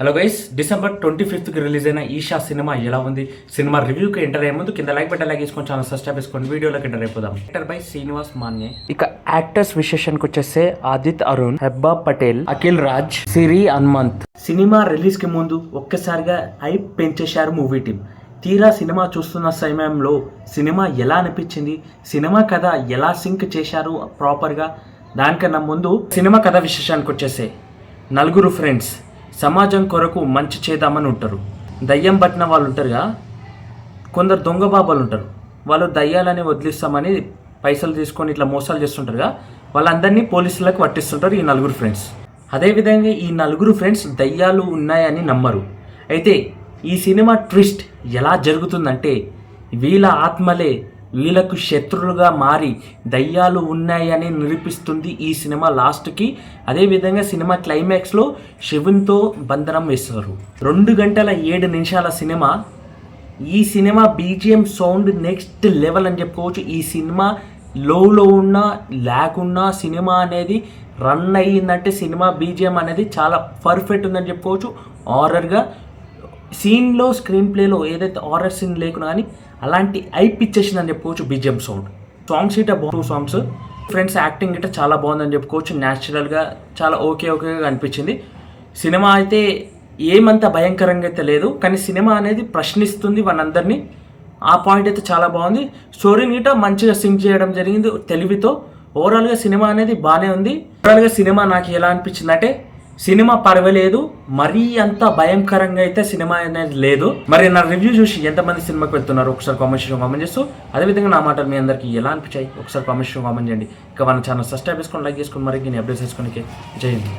Hello guys, December 25కి release అయిన Isha cinema ఎలా ఉంది? సినిమా రివ్యూకి ఎంటర్ అయ్యే ముందు కింద లైక్ బటన్ వేసుకొని ఛానల్ సబ్స్క్రైబ్ చేసుకోండి. వీడియోలోకి ఎంటర్ అయిపోదాం. Director by Srinivas Manye. ఇక యాక్టర్స్ విశేషానికి వచ్చేస్తే ఆదిత్ అరుణ్, హెబ్బా పటేల్, అఖిల్ రాజ్, సిరి హనుమంత్. సినిమా రిలీజ్ కి ముందు ఒక్కసారిగా హైప్ పెంచేశారు మూవీ టీం. తీరా సినిమా చూస్తున్న సమయంలో సినిమా ఎలా అనిపించింది, సినిమా కథ ఎలా సింక్ చేశారు ప్రాపర్గా, దానికన్నా ముందు సినిమా కథ విశేషానికి వచ్చేస్తే నలుగురు ఫ్రెండ్స్ సమాజం కొరకు మంచి చేద్దామని ఉంటారు. దయ్యం పట్టిన వాళ్ళు ఉంటారుగా, కొందరు దొంగ బాబాలు ఉంటారు. వాళ్ళు దయ్యాలని వదిలిస్తామని పైసలు తీసుకొని ఇట్లా మోసాలు చేస్తుంటారుగా, వాళ్ళందరినీ పోలీసులకు పట్టిస్తుంటారు ఈ నలుగురు ఫ్రెండ్స్. అదేవిధంగా ఈ నలుగురు ఫ్రెండ్స్ దయ్యాలు ఉన్నాయని నమ్మరు. అయితే ఈ సినిమా ట్విస్ట్ ఎలా జరుగుతుందంటే, వీళ్ళ ఆత్మలే వీళ్ళకు శత్రువులుగా మారి దయ్యాలు ఉన్నాయని నిరూపిస్తుంది ఈ సినిమా లాస్ట్కి. అదేవిధంగా సినిమా క్లైమాక్స్లో శివునితో బంధనం వేస్తారు. 2 గంటల 7 నిమిషాల సినిమా. ఈ cinema BGM sound next level అని చెప్పుకోవచ్చు. ఈ సినిమా లోలో ఉన్న లేకున్నా సినిమా అనేది రన్ అయ్యిందంటే సినిమా బీజిఎం అనేది చాలా పర్ఫెక్ట్ ఉందని చెప్పుకోవచ్చు. హారర్గా సీన్లో స్క్రీన్ ప్లేలో ఏదైతే హారర్ సీన్ లేకున్నా కానీ అలాంటి ఐప్ ఇచ్చేసిందని చెప్పుకోవచ్చు బీజిఎం సౌండ్. సాంగ్స్ ఇట 2 సాంగ్స్. ఫ్రెండ్స్ యాక్టింగ్ ఇట చాలా బాగుందని చెప్పుకోవచ్చు. న్యాచురల్గా చాలా ఓకేగా అనిపించింది. సినిమా అయితే ఏమంత భయంకరంగా అయితే లేదు, కానీ సినిమా అనేది ప్రశ్నిస్తుంది వాళ్ళందరినీ. ఆ పాయింట్ అయితే చాలా బాగుంది. స్టోరీని ఇట మంచిగా సింక్ చేయడం జరిగింది తెలివితో. ఓవరాల్గా సినిమా అనేది బాగానే ఉంది. ఓవరాల్గా సినిమా నాకు ఎలా అనిపించింది అంటే, సినిమా పర్వాలేదు, మరీ అంత భయంకరంగా అయితే సినిమా అనేది లేదు. మరి నా రివ్యూ చూసి ఎంతమంది సినిమాకి వెళ్తున్నారు ఒకసారి కామెంట్ చేస్తూ, అదేవిధంగా నా మాటలు మీ అందరికీ ఎలా అనిపించాయి ఒకసారి కామెంట్ చేయండి. ఇంకా మన ఛానల్ సబ్స్క్రైబ్ చేసుకొని లైక్ చేసుకొని మరి అప్డేట్ చేసుకోనికి జై హింద్.